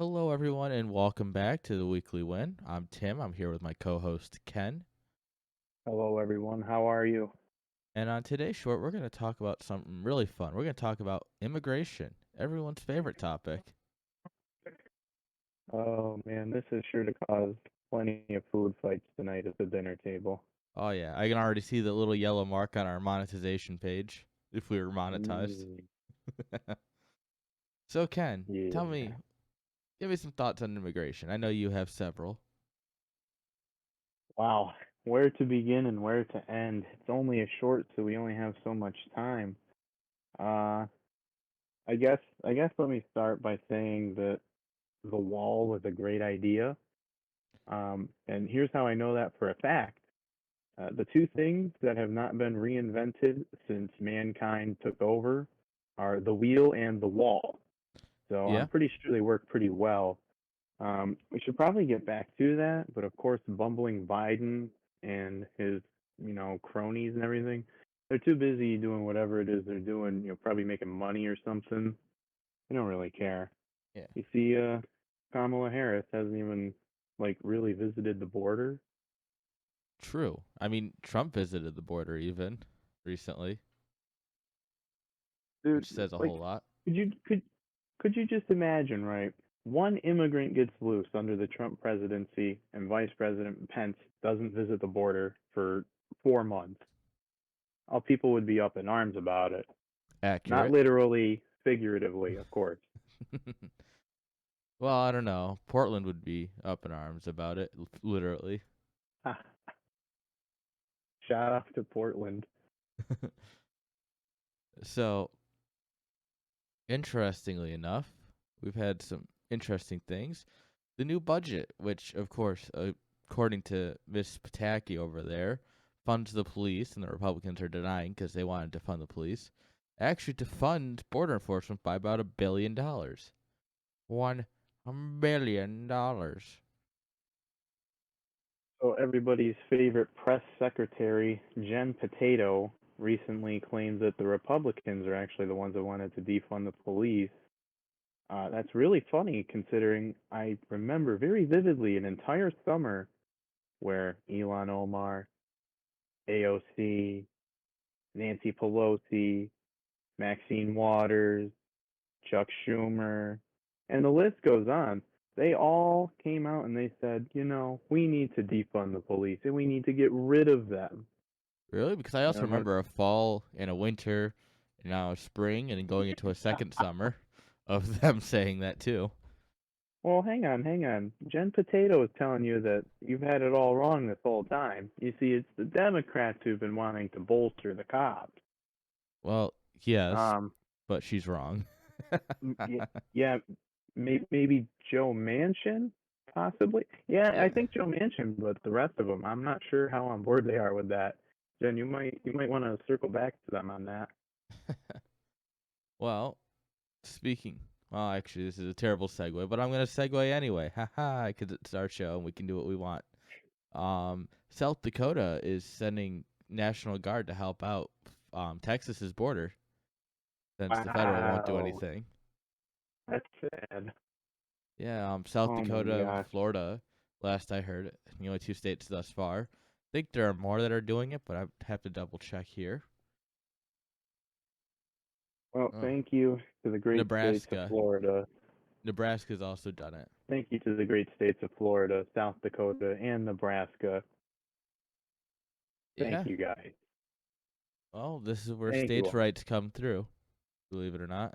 Hello, everyone, and welcome back to the Weekly Win. I'm Tim. I'm here with my co host, Ken. Hello, everyone. How are you? And on today's short, we're going to talk about something really fun. We're going to talk about immigration, everyone's favorite topic. Oh man, this is sure to cause plenty of food fights tonight at the dinner table. Oh, yeah, I can already see the little yellow mark on our monetization page if we were monetized. Mm, So, Ken, tell me, yeah. give me some thoughts on immigration. I know you have several. Wow. Where to begin and where to end? It's only a short, so we only have so much time. Uh, I guess let me start by saying that the wall was a great idea. And here's how I know that for a fact. The two things that have not been reinvented since mankind took over are the wheel and the wall. So I'm Yeah, pretty sure they work pretty well. We should probably get back to that, but of course, bumbling Biden and his, cronies and everything, they're too busy doing whatever it is they're doing. Probably making money or something. They don't really care. yeah, You see, Kamala Harris hasn't even like really visited the border. true. I mean, Trump visited the border even recently, Dude, which says a like, whole lot. could you could could you just imagine, right? One immigrant gets loose under the Trump presidency, and Vice President Pence doesn't visit the border for 4 months. All people would be up in arms about it. Not Accurate. literally, figuratively, of course. Well, I don't know. Portland would be up in arms about it, literally. Shout out to Portland. So, interestingly enough, we've had some interesting things. The new budget, which, of course, according to Miss Pataki over there, funds the police, and the Republicans are denying because they wanted to fund the police, actually to fund border enforcement by about $1 billion. $1 billion. So everybody's favorite press secretary, Jen Potato, recently claimed that the Republicans are actually the ones that wanted to defund the police. That's really funny considering I remember very vividly an entire summer where Elon Omar, AOC, Nancy Pelosi, Maxine Waters, Chuck Schumer, and the list goes on. They all came out and they said, we need to defund the police and we need to get rid of them. Really? Because I You also know, remember a fall and a winter, and now a spring, and then going into a second summer of them saying that too. well, hang on, hang on. Jen Potato is telling you that you've had it all wrong this whole time. You see, it's the Democrats who've been wanting to bolster the cops. Well, yes, Um, but she's wrong. yeah, maybe Joe Manchin, possibly. Yeah, I Yeah. think Joe Manchin, but the rest of them, I'm not sure how on board they are with that. Jen, you might want to circle back to them on that. Well, speaking. Well, actually, this is a terrible segue, but I'm gonna segue anyway. Haha, because it's our show and we can do what we want. South Dakota is sending National Guard to help out Texas's border since the federal won't do Wow, anything. that's sad. Yeah, South Oh my Dakota and gosh. Florida, last I heard, the only two states thus far. I think there are more that are doing it, but I have to double check here. Well, Oh, thank you to the great states of Nebraska. Florida. Nebraska's also done it. Thank you to the great states of Florida, South Dakota, and Nebraska. Thank Yeah. you guys. Well, this is where Thank you states' all. rights come through, believe it or not.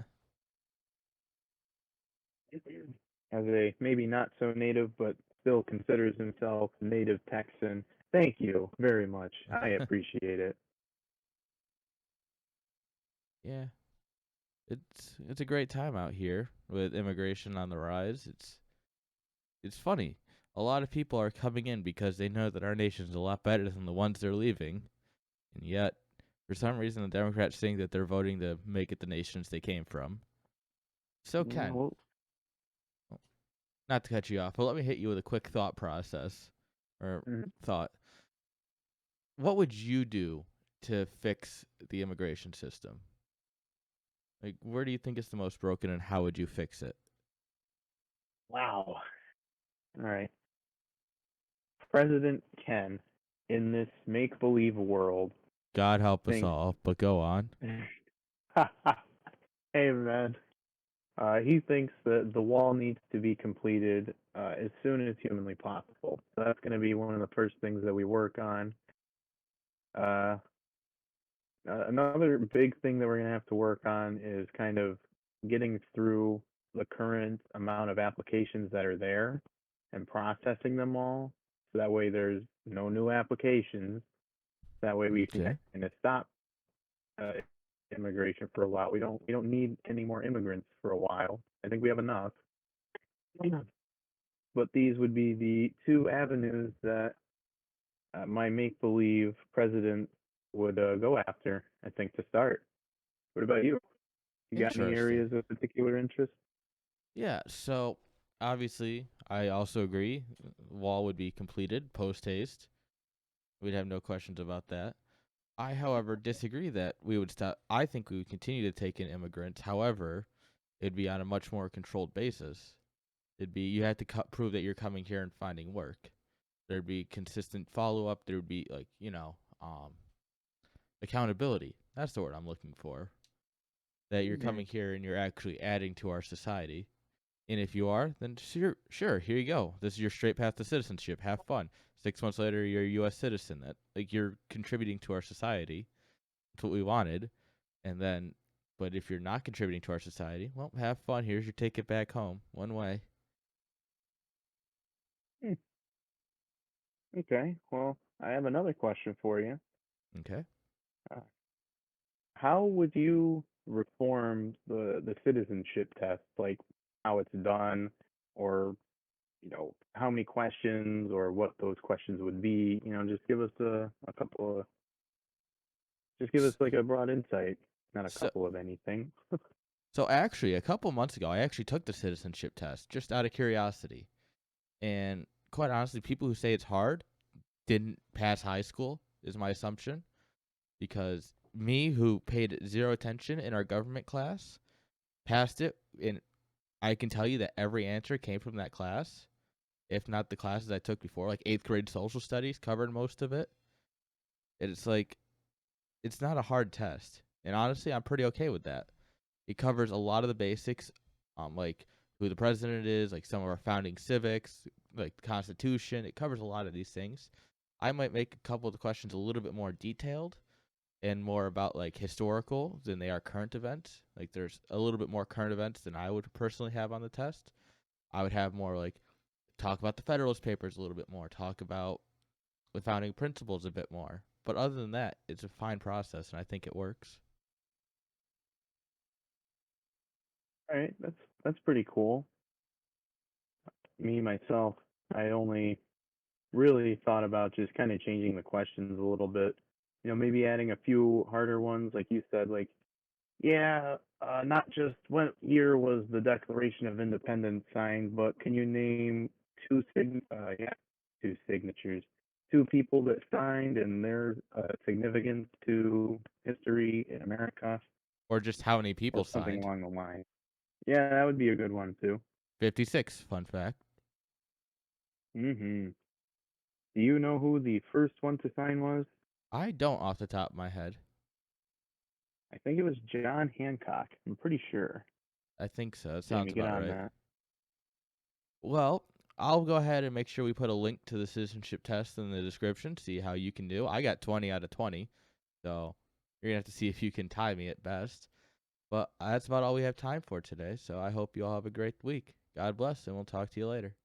As a maybe not so native, but still considers himself native Texan, thank you very much. I appreciate it. Yeah. It's a great time out here with immigration on the rise. It's funny. A lot of people are coming in because they know that our nation's a lot better than the ones they're leaving. And yet, for some reason, the Democrats think that they're voting to make it the nations they came from. So, Yeah, Ken, well, not to cut you off, but let me hit you with a quick thought process or mhm. thought. What would you do to fix the immigration system? Like, where do you think it's the most broken, and how would you fix it? Wow. All right. President Ken in this make believe world God help us thinks, all, but go on. hey man, he thinks that the wall needs to be completed as soon as humanly possible. So that's going to be one of the first things that we work on. Uh, Another big thing that we're going to have to work on is kind of getting through the current amount of applications that are there and processing them all. So that way there's no new applications. That way we can Okay. kind of stop uh, immigration for a while. We don't need any more immigrants for a while. I think we have enough. Yeah. But these would be the two avenues that my make believe president would go after. I think to start. What about you? You got any Interesting. areas of particular interest? Yeah, so obviously, I also agree. Wall would be completed post haste. We'd have no questions about that. I, however, disagree that we would stop. I think we would continue to take in immigrants. However, it'd be on a much more controlled basis. It'd be you had to prove that you're coming here and finding work. There'd be consistent follow up. There would be accountability. That's the word I'm looking for. That you're Mm-hmm. coming here and you're actually adding to our society. And if you are, then sure, here you go. This is your straight path to citizenship. Have fun. 6 months later, you're a U.S. citizen. That like you're contributing to our society. That's what we wanted. And then, but if you're not contributing to our society, well, have fun. Here's your ticket back home. One way. Okay. Well, I have another question for you. Okay. Uh, how would you reform the citizenship test, like how it's done, or how many questions, or what those questions would be? Just give us a couple of, just give us S- like a broad insight, not a So, couple of anything. so actually, a couple months ago, I actually took the citizenship test just out of curiosity. And quite honestly, people who say it's hard didn't pass high school, is my assumption. Because me, who paid zero attention in our government class, passed it. And I can tell you that every answer came from that class, if not the classes I took before. Like eighth grade social studies covered most of it. It's like, it's not a hard test. And honestly, I'm pretty okay with that. It covers a lot of the basics, like who the president is, like some of our founding civics, like the Constitution. It covers a lot of these things. I might make a couple of the questions a little bit more detailed and more about like historical than they are current events. Like there's a little bit more current events than I would personally have on the test. I would have more like talk about the Federalist Papers a little bit more, talk about the founding principles a bit more. But other than that, it's a fine process and I think it works. All right, that's pretty cool. Me myself, I only really thought about just kind of changing the questions a little bit. Maybe adding a few harder ones, like you said, like, yeah, not just what year was the Declaration of Independence signed, but can you name two signatures, two people that signed and their significance to history in America, Or just how many or people something signed. along the line. Yeah, that would be a good one too. 56, fun fact. Hmm. Do you know who the first one to sign was? I don't off the top of my head. I think it was John Hancock. I'm pretty sure. I think so. It Jamie, sounds get about on right. that. Well, I'll go ahead and make sure we put a link to the citizenship test in the description, see how you can do. I got 20 out of 20, so you're going to have to see if you can tie me at best. But that's about all we have time for today, so I hope you all have a great week. God bless, and we'll talk to you later.